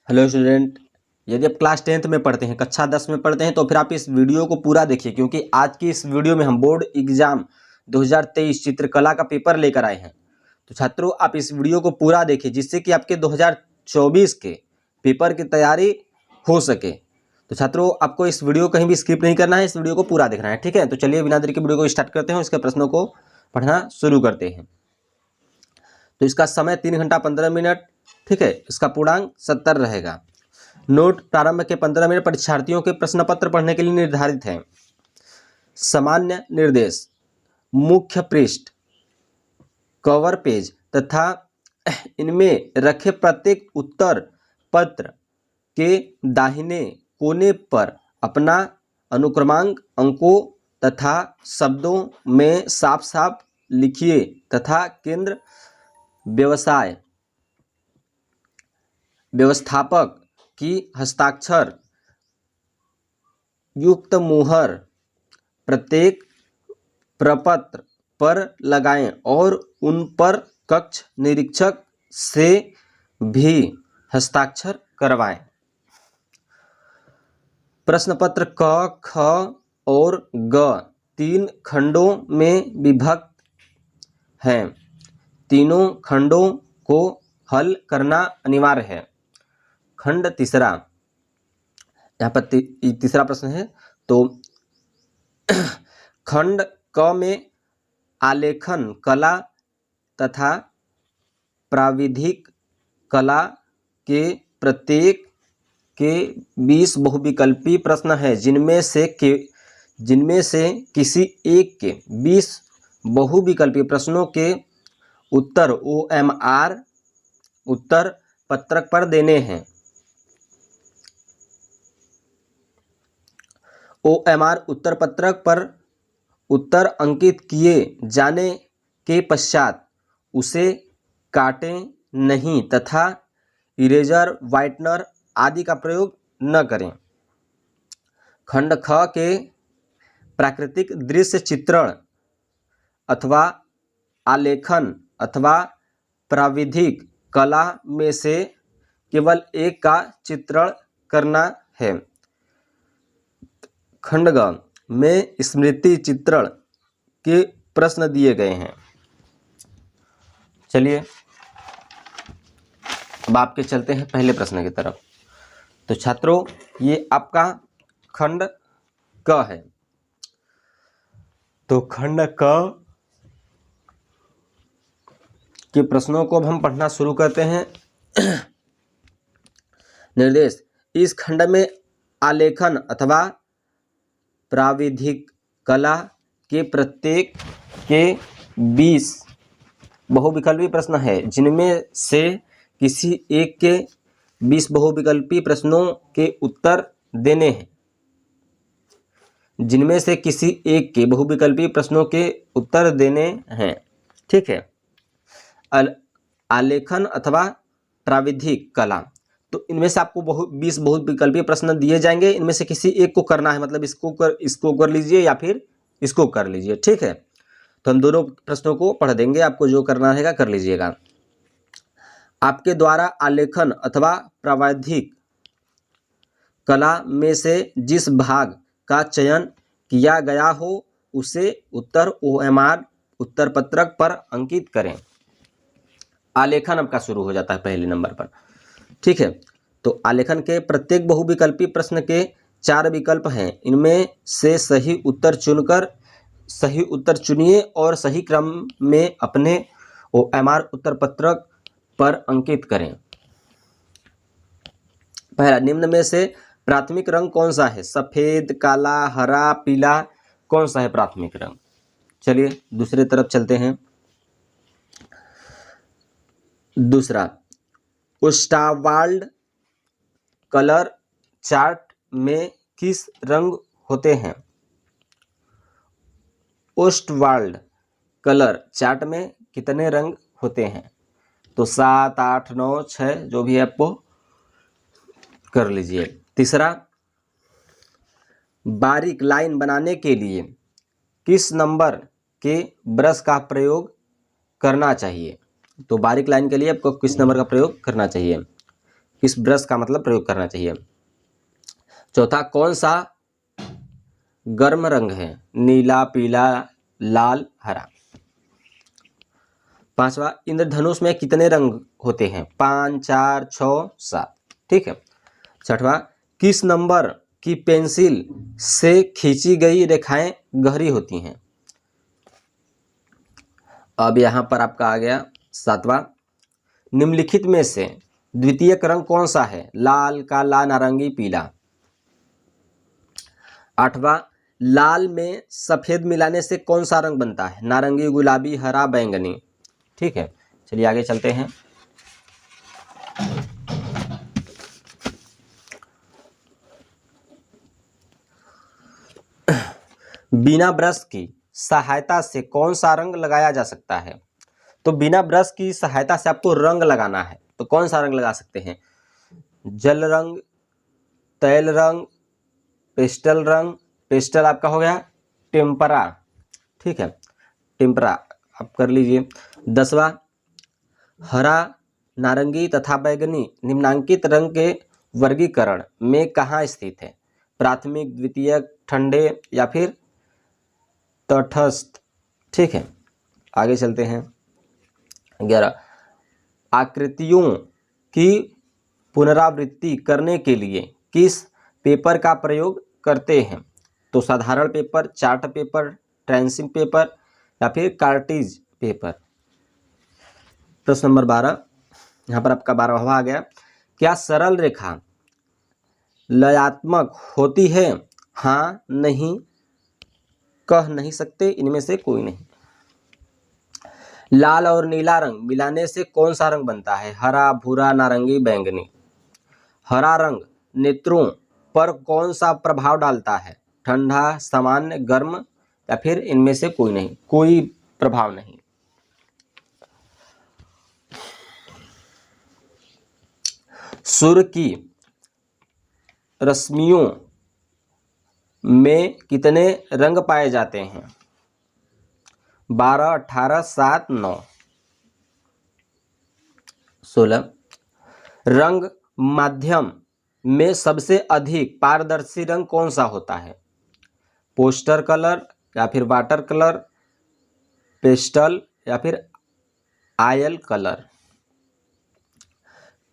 Hello student, यदि आप class 10th में पढ़ते हैं, कक्षा 10 में पढ़ते हैं, तो फिर आप इस वीडियो को पूरा देखिए, क्योंकि आज की इस वीडियो में हम बोर्ड एग्जाम 2023 चित्रकला का पेपर लेकर आए हैं। तो छात्रों, आप इस वीडियो को पूरा देखिए, जिससे कि आपके 2024 के पेपर की तैयारी हो सके। तो छात्रों, आपको इस वीडियो कहीं भी स्किप नहीं करना है, इस वीडियो को पूरा देखना है, ठीक है। तो चलिए बिना देरी के वीडियो को स्टार्ट करते हैं, इसके प्रश्नों को पढ़ना शुरू करते हैं। तो इसका समय 3 घंटा 15 मिनट, ठीक है। इसका पूर्णांक 70 रहेगा। नोट: प्रारंभ के 15 मिनट परीक्षार्थियों के प्रश्न पत्र पढ़ने के लिए निर्धारित है। सामान्य निर्देश: मुख्य पृष्ठ, कवर पेज तथा इनमें रखे प्रत्येक उत्तर पत्र के दाहिने कोने पर अपना अनुक्रमांक अंकों तथा शब्दों में साफ साफ लिखिए तथा केंद्र व्यवस्थापक की हस्ताक्षर युक्त मुहर प्रत्येक प्रपत्र पर लगाएं और उन पर कक्ष निरीक्षक से भी हस्ताक्षर करवाएं। प्रश्न पत्र क, ख और ग 3 खंडों में विभक्त हैं। तीनों खंडों को हल करना अनिवार्य है। खंड तीसरा, यहाँ पर तीसरा प्रश्न है। तो खंड क में आलेखन कला तथा प्राविधिक कला के प्रत्येक के 20 बहुविकल्पी प्रश्न है, जिनमें से किसी एक के 20 बहुविकल्पी प्रश्नों के उत्तर OMR उत्तर पत्रक पर देने हैं। OMR उत्तर पत्रक पर उत्तर अंकित किए जाने के पश्चात उसे काटें नहीं तथा इरेजर, व्हाइटनर आदि का प्रयोग न करें। खंड ख के प्राकृतिक दृश्य चित्रण अथवा आलेखन अथवा प्राविधिक कला में से केवल एक का चित्रण करना है। खंड ग में स्मृति चित्रण के प्रश्न दिए गए हैं। चलिए अब आपके चलते हैं पहले प्रश्न की तरफ। तो छात्रों, ये आपका खंड क है। तो खंड क के प्रश्नों को अब हम पढ़ना शुरू करते हैं। निर्देश: इस खंड में आलेखन अथवा प्राविधिक कला के प्रत्येक के 20 बहुविकल्पी प्रश्न है, जिनमें से किसी एक के 20 बहुविकल्पी प्रश्नों के उत्तर देने हैं। जिनमें से किसी एक के बहुविकल्पी प्रश्नों के उत्तर देने हैं, ठीक है। आलेखन अथवा प्राविधिक कला, तो इनमें से आपको 20 बहुविकल्पी प्रश्न दिए जाएंगे। इनमें से किसी एक को करना है, मतलब इसको कर लीजिए या फिर इसको कर लीजिए, ठीक है। तो हम दोनों प्रश्नों को पढ़ देंगे, आपको जो करना रहेगा कर लीजिएगा। आपके द्वारा आलेखन अथवा प्राविधिक कला में से जिस भाग का चयन किया गया हो उसे उत्तर OMR उत्तर पत्रक पर अंकित करें। आलेखन आपका शुरू हो जाता है पहले नंबर पर, ठीक है। तो आलेखन के प्रत्येक बहुविकल्पी प्रश्न के 4 विकल्प हैं। इनमें से सही उत्तर चुनिए और सही क्रम में अपने OMR उत्तर पत्रक पर अंकित करें। पहला, निम्न में से प्राथमिक रंग कौन सा है? सफेद, काला, हरा, पीला, कौन सा है प्राथमिक रंग? चलिए दूसरे तरफ चलते हैं। दूसरा, ओस्टावाल्ड कलर चार्ट में किस रंग होते हैं? ओस्टवाल्ड कलर चार्ट में कितने रंग होते हैं? तो 7, 8, 9, 6 जो भी है आपको कर लीजिए। तीसरा, बारीक लाइन बनाने के लिए किस नंबर के ब्रश का प्रयोग करना चाहिए? तो बारीक लाइन के लिए आपको किस नंबर का प्रयोग करना चाहिए? इस ब्रश का मतलब प्रयोग करना चाहिए। चौथा, कौन सा गर्म रंग है? नीला, पीला, लाल, हरा। पांचवा, इंद्रधनुष में कितने रंग होते हैं? 5, 4, 6, 7। ठीक है। छठवां, किस नंबर की पेंसिल से खींची गई रेखाएं गहरी होती हैं? अब यहां पर आपका आ गया सातवां, निम्नलिखित में से द्वितीयक रंग कौन सा है? लाल, काला, नारंगी, पीला। आठवां, लाल में सफेद मिलाने से कौन सा रंग बनता है? नारंगी, गुलाबी, हरा, बैंगनी। ठीक है, चलिए आगे चलते हैं। बिना ब्रश की सहायता से कौन सा रंग लगाया जा सकता है? तो बिना ब्रश की सहायता से आपको रंग लगाना है, तो कौन सा रंग लगा सकते हैं? जल रंग, तैल रंग, पेस्टल रंग। पेस्टल आपका हो गया टेम्परा। ठीक है, टेम्परा आप कर लीजिए। 10वां, हरा, नारंगी तथा बैंगनी निम्नांकित रंग के वर्गीकरण में कहाँ स्थित है? प्राथमिक, द्वितीयक, ठंडे या फिर तटस्थ। ठीक है, आगे चलते हैं। 11, आकृतियों की पुनरावृत्ति करने के लिए किस पेपर का प्रयोग करते हैं? तो साधारण paper, chart paper, tracing paper या फिर कार्टिज पेपर। प्रश्न नंबर 12, यहाँ पर आपका 12वां आ गया। क्या सरल रेखा लयात्मक होती है? हाँ, नहीं, कह नहीं सकते, इनमें से कोई नहीं। लाल और नीला रंग मिलाने से कौन सा रंग बनता है? हरा, भूरा, नारंगी, बैंगनी। हरा रंग नेत्रों पर कौन सा प्रभाव डालता है? ठंडा, सामान्य, गर्म या फिर इनमें से कोई नहीं? कोई प्रभाव नहीं। सूर्य की रश्मियों में कितने रंग पाए जाते हैं? 12, 18, 7, 9। 16, रंग माध्यम में सबसे अधिक पारदर्शी रंग कौन सा होता है? पोस्टर कलर या फिर वाटर कलर, पेस्टल या फिर आयल कलर।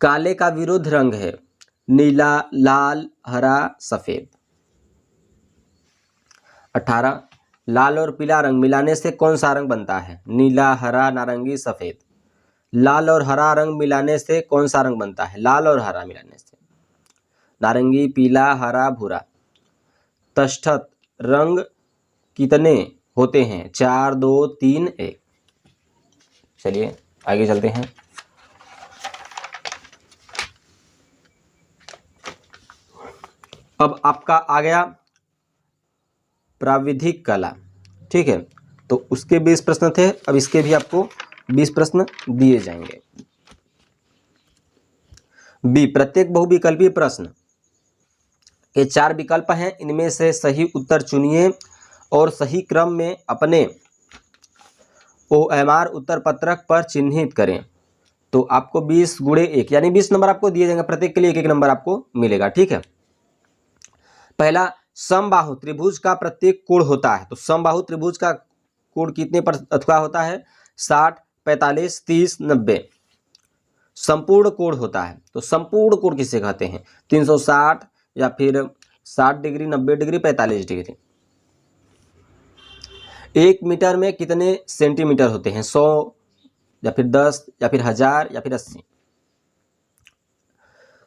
काले का विरोध रंग है नीला, लाल, हरा, सफेद। 18, लाल और पीला रंग मिलाने से कौन सा रंग बनता है? नीला, हरा, नारंगी, सफेद। लाल और हरा रंग मिलाने से कौन सा रंग बनता है? लाल और हरा मिलाने से नारंगी, पीला, हरा, भूरा। तटस्थ रंग कितने होते हैं? 4, 2, 3, 1। चलिए आगे चलते हैं। अब आपका आ गया प्राविधिक कला। ठीक है, तो उसके 20 प्रश्न थे, अब इसके भी आपको 20 प्रश्न दिए जाएंगे। बी, प्रत्येक बहुविकल्पीय प्रश्न के 4 विकल्प हैं, इनमें से सही उत्तर चुनिए और सही क्रम में अपने OMR उत्तर पत्रक पर चिन्हित करें। तो आपको 20 × 1 यानी 20 नंबर आपको दिए जाएंगे, प्रत्येक के लिए 1-1 नंबर आपको मिलेगा। ठीक है, पहला, समबाहु त्रिभुज का प्रत्येक कोण होता है। तो समबाहु त्रिभुज का कोण कितने पर अथवा होता है? 60, 45, 30, 90। संपूर्ण कोण होता है, तो संपूर्ण कोण किसे कहते हैं? 360 या फिर 60 डिग्री, 90 डिग्री, 45 डिग्री। 1 मीटर में कितने सेंटीमीटर होते हैं? 100 या फिर 10 या फिर 1000 या फिर 80।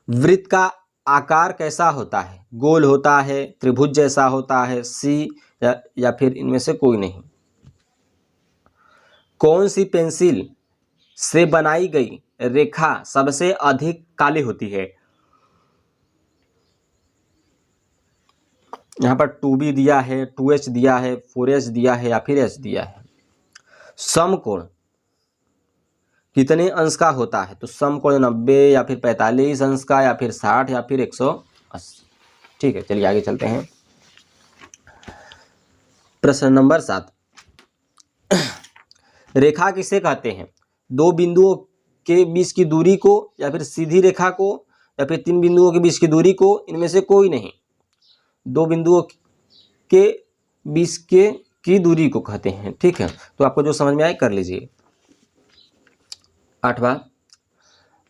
वृत्त का आकार कैसा होता है? गोल होता है, त्रिभुज जैसा होता है, सी या फिर इनमें से कोई नहीं। कौन सी पेंसिल से बनाई गई रेखा सबसे अधिक काली होती है? यहाँ पर 2B दिया है, 2H दिया है, 4H दिया है या फिर H दिया है। समकोण कितने अंश का होता है? तो समकोण 90 या फिर 45 अंश का या फिर 60 या फिर 180। ठीक है, चलिए आगे चलते हैं। प्रश्न नंबर 7, रेखा किसे कहते हैं? 2 बिंदुओं के बीच की दूरी को या फिर सीधी रेखा को या फिर 3 बिंदुओं के बीच की दूरी को इनमें से कोई नहीं। 2 बिंदुओं के बीच की दूरी को कहते हैं। ठीक है, तो आपको जो समझ में आए कर लीजिए। 8वां,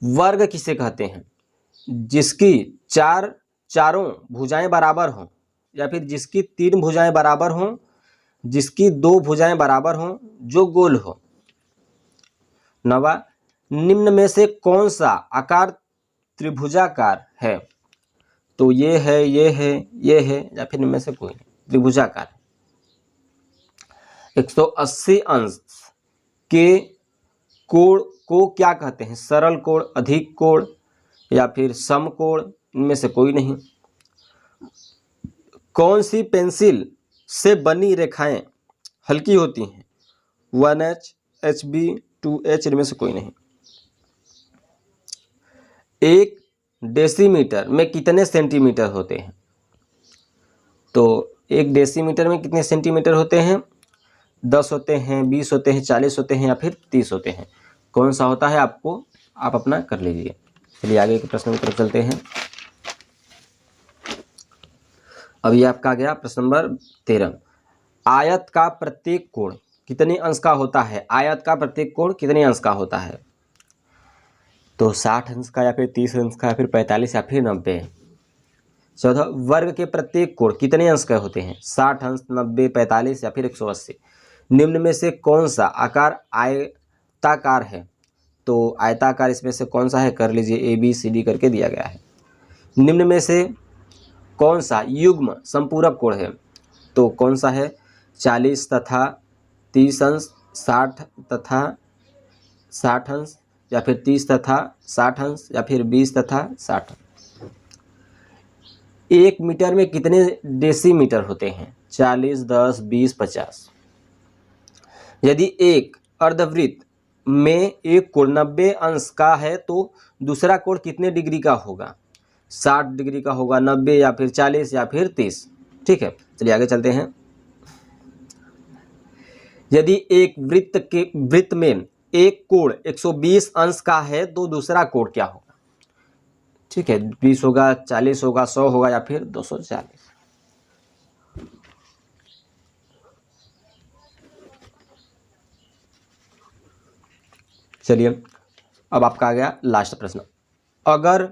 वर्ग किसे कहते हैं? जिसकी चारों भुजाएं बराबर हों, या फिर जिसकी 3 भुजाएं बराबर हों, जिसकी 2 भुजाएं बराबर हों, जो गोल हो। 9वां, निम्न में से कौन सा आकार त्रिभुजाकार है? तो ये है, ये है, ये है, या फिर इनमें से कोई नहीं, त्रिभुजाकार। 180 अंश के कोण को क्या कहते हैं? सरल कोण, अधिक कोण, या फिर समकोण, इनमें से कोई नहीं। कौन सी पेंसिल से बनी रेखाएं हल्की होती हैं? 1H, HB, 2H, इनमें से कोई नहीं। 1 डेसीमीटर में कितने सेंटीमीटर होते हैं? तो 1 डेसीमीटर में कितने सेंटीमीटर होते हैं? 10 होते हैं, 20 होते हैं, 40 होते हैं, या फिर 30 होते हैं। कौन सा होता है आपको आप अपना कर लीजिए। चलिए आगे के प्रश्न की तरफ चलते हैं। अभी आपका आ गया प्रश्न नंबर 13। आयत का प्रत्येक कोण कितने अंश का होता है? आयत का प्रत्येक कोण कितने अंश का होता है? तो 60 अंश का, या फिर 30 अंश का, या फिर 45, या फिर 90। 14, वर्ग के प्रत्येक कोण कितने अंश के होते हैं? 60 अंश, 90, 45, या फिर 180। निम्न में से कौन सा आकार आयताकार है? तो आयताकार इसमें से कौन सा है कर लीजिए, ABCD करके दिया गया है। निम्न में से कौन सा युग्म संपूरक कोण है? तो कौन सा है? 40 तथा 30 अंश, 60 तथा 60 अंश, या फिर 30 तथा 60 अंश, या फिर 20 तथा 60 अंश। 1 मीटर में कितने डेसीमीटर होते हैं? 40, 10, 20, 50। यदि एक अर्धवृत्त में एक कोण 90 अंश का है तो दूसरा कोण कितने डिग्री का होगा? 60 डिग्री का होगा, 90, या फिर 40, या फिर 30। ठीक है, चलिए आगे चलते हैं। यदि एक वृत्त में एक कोण 120 अंश का है तो दूसरा कोण क्या होगा? ठीक है, 20 होगा, 40 होगा, 100 होगा, या फिर 240। चलिए अब आपका आ गया लास्ट प्रश्न। अगर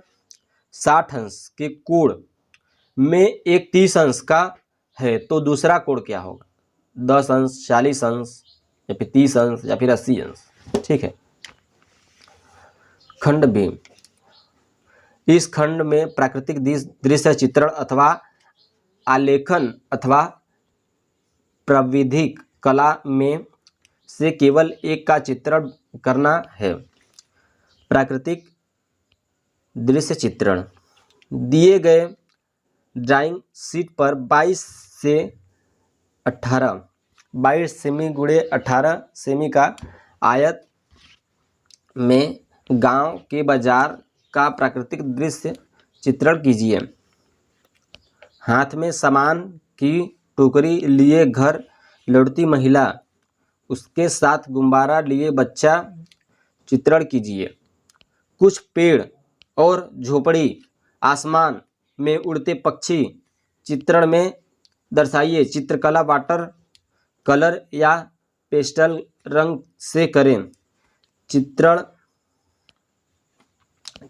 60 अंश के कोण में एक 30 अंश का है तो दूसरा कोण क्या होगा? 10 अंश, 40 अंश, या फिर 30 अंश, या फिर 80 अंश। ठीक है। खंड बी। इस खंड में प्राकृतिक दृश्य चित्रण अथवा आलेखन अथवा प्राविधिक कला में से केवल एक का चित्रण करना है। प्राकृतिक दृश्य चित्रण दिए गए ड्राइंग शीट पर 22 सेमी गुणे 18 सेमी का आयत में गांव के बाजार का प्राकृतिक दृश्य चित्रण कीजिए। हाथ में सामान की टोकरी लिए घर लौटती महिला, उसके साथ गुब्बारा लिए बच्चा चित्रण कीजिए। कुछ पेड़ और झोपड़ी, आसमान में उड़ते पक्षी चित्रण में दर्शाइए। चित्रकला वाटर कलर या पेस्टल रंग से करें।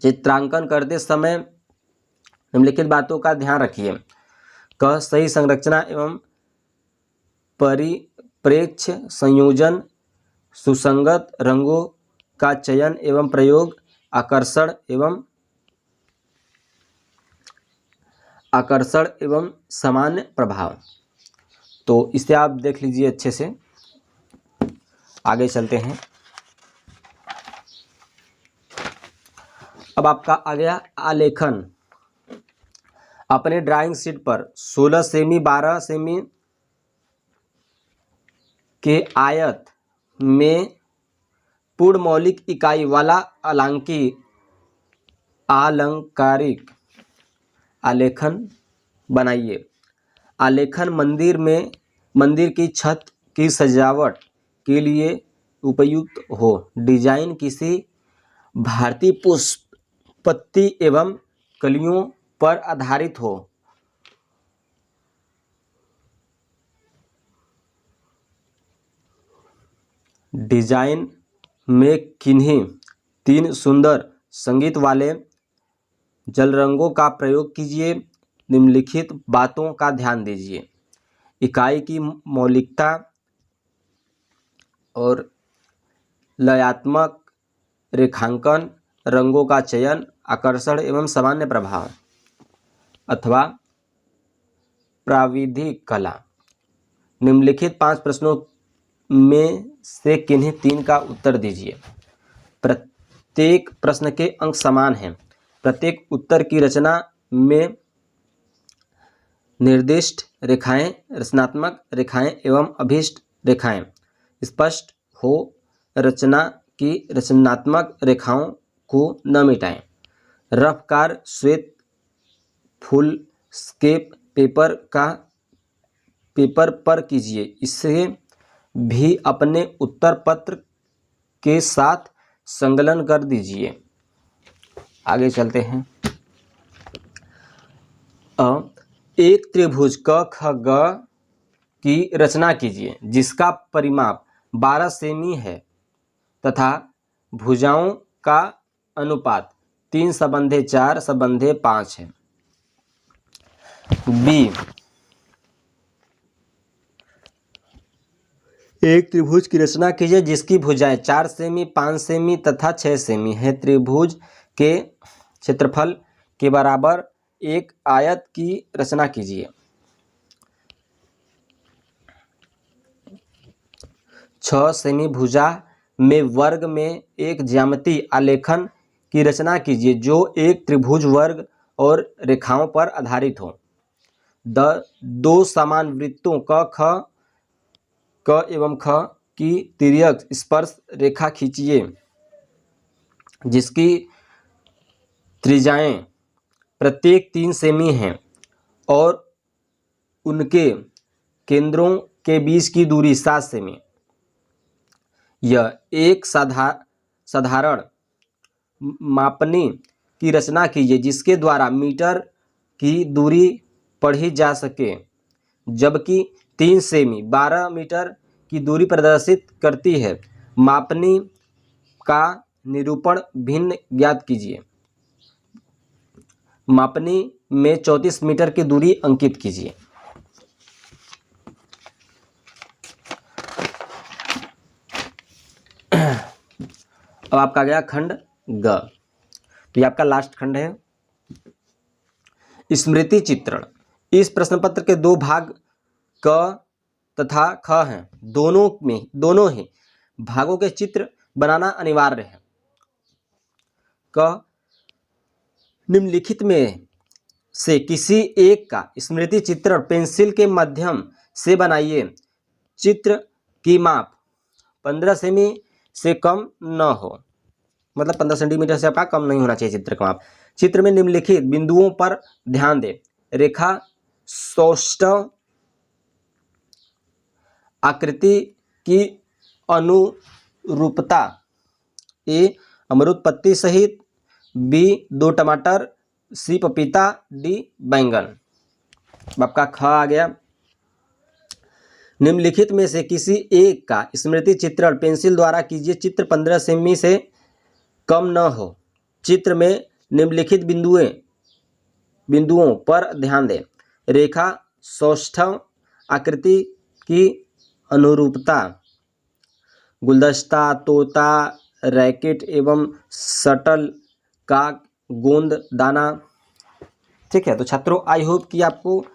चित्रांकन करते समय निम्नलिखित बातों का ध्यान रखिए। क सही संरचना एवं परिप्रेक्ष्य संयोजन, सुसंगत रंगों का चयन एवं प्रयोग, आकर्षण एवं सामान्य प्रभाव। तो इसे आप देख लीजिए अच्छे से। आगे चलते हैं। अब आपका आ गया आलेखन। अपने ड्राइंग शीट पर 16 सेमी 12 सेमी के आयत में पूर्ण मौलिक इकाई वाला अलंकारिक आलेखन बनाइए। आलेखन मंदिर की छत की सजावट के लिए उपयुक्त हो। डिजाइन किसी भारतीय पुष्पपत्ति एवं कलियों पर आधारित हो। डिजाइन में किन्हीं 3 सुंदर संगीत वाले जल रंगों का प्रयोग कीजिए। निम्नलिखित बातों का ध्यान दीजिए। इकाई की मौलिकता और लयात्मक रेखांकन, रंगों का चयन, आकर्षण एवं सामान्य प्रभाव अथवा प्राविधिक कला। निम्नलिखित 5 प्रश्नों में से किन्हीं 3 का उत्तर दीजिए। प्रत्येक प्रश्न के अंक समान हैं। प्रत्येक उत्तर की रचना में निर्दिष्ट रेखाएं, रचनात्मक रेखाएं एवं अभीष्ट रेखाएं स्पष्ट हो। रचना की रचनात्मक रेखाओं को न मिटाएं। रफकार श्वेत फुलस्केप पेपर पर कीजिए। इसे भी अपने उत्तर पत्र के साथ संलग्न कर दीजिए। आगे चलते हैं। एक त्रिभुज क ख ग की रचना कीजिए जिसका परिमाप 12 सेमी है तथा भुजाओं का अनुपात 3:4:5 है। बी, एक त्रिभुज की रचना कीजिए जिसकी भुजाएं 4 सेमी, 5 सेमी तथा 6 सेमी है। त्रिभुज के क्षेत्रफल के बराबर एक आयत की रचना कीजिए। 6 सेमी भुजा में वर्ग में एक ज्यामितीय आलेखन की रचना कीजिए जो एक त्रिभुज वर्ग और रेखाओं पर आधारित हो। 2 समान वृत्तों क एवं ख की तिर्यक स्पर्श रेखा खींचिए जिसकी त्रिज्याएं प्रत्येक 3 सेमी हैं और उनके केंद्रों के बीच की दूरी 7 सेमी। यह एक साधारण मापनी की रचना कीजिए जिसके द्वारा मीटर की दूरी पढ़ी जा सके, जबकि 3 सेमी 12 मीटर की दूरी प्रदर्शित करती है। मापनी का निरूपण भिन्न ज्ञात कीजिए। मापनी में 34 मीटर की दूरी अंकित कीजिए। अब आपका गया खंड ग, तो ये आपका लास्ट खंड है। स्मृति चित्रण। इस प्रश्न पत्र के 2 भाग क तथा ख हैं। दोनों ही भागों के चित्र बनाना अनिवार्य है। क, निम्नलिखित में से किसी एक का स्मृति चित्रण पेंसिल के माध्यम से बनाइए। चित्र की माप 15 सेमी से कम न हो, मतलब 15 सेंटीमीटर से आपका कम नहीं होना चाहिए चित्र का माप। चित्र में निम्नलिखित बिंदुओं पर ध्यान दें। रेखा सौष्ठव आकृति की अनुरूपता। ए, अमरूद पत्ती सहित। बी, 2 टमाटर। सी, पपीता। डी, बैंगन। आपका ख आ गया। निम्नलिखित में से किसी एक का स्मृति चित्रण पेंसिल द्वारा कीजिए। चित्र 15 सेमी से कम न हो। चित्र में निम्नलिखित बिंदुओं पर ध्यान दें। रेखा सौष्ठव आकृति की अनुरूपता। गुलदस्ता, तोता, रैकेट एवं शटल का गोंद दाना। ठीक है, तो छात्रों आई होप कि आपको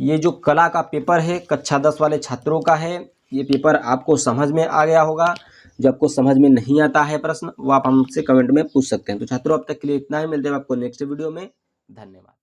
ये जो कला का पेपर है कक्षा 10 वाले छात्रों का है, ये पेपर आपको समझ में आ गया होगा। जो आपको समझ में नहीं आता है प्रश्न वो आप हमसे कमेंट में पूछ सकते हैं। तो छात्रों अब तक के लिए इतना ही। मिलते हैं आपको नेक्स्ट वीडियो में। धन्यवाद।